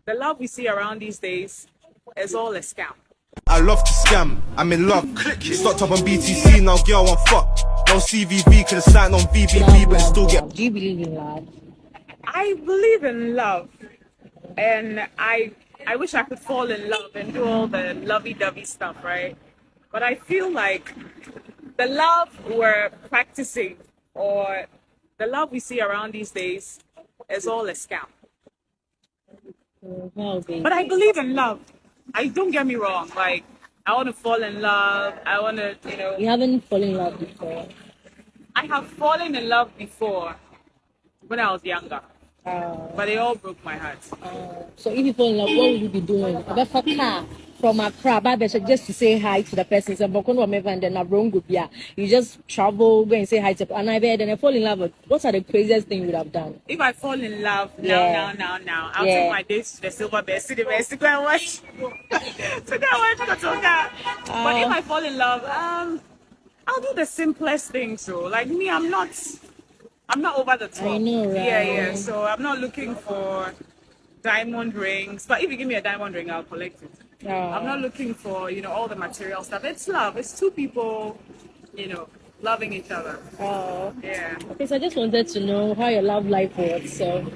The love we see around these days is all a scam. I love to scam, I'm in love. Stocked up on BTC, now girl want fuck. No CVV, could've signed on VBV, but it still get. Do you believe in love? I believe in love, and I wish I could fall in love and do all the lovey-dovey stuff, right? But I feel like the love we're practicing or the love we see around these days is all a scam. But I believe in love. I don't get me wrong. Like I want to fall in love. I want to, You haven't fallen in love before. I have fallen in love before when I was younger, but they all broke my heart. So if you fall in love, what will you be doing? About for car from Accra, just to say hi to the person. So, and then you just travel, go and say hi to, and I bet then I fall in love. What are the craziest things you would have done? If I fall in love now, I'll take my dates to the Silver Bear City, to go and watch. To go and watch Kotoka. But if I fall in love, I'll do the simplest things. So, like me, I'm not over the top. I know, right? Yeah. So I'm not looking for diamond rings. But if you give me a diamond ring, I'll collect it. I'm not looking for, all the material stuff. It's love. It's two people, loving each other. Oh. Yeah. Okay, so I just wanted to know how your love life was. So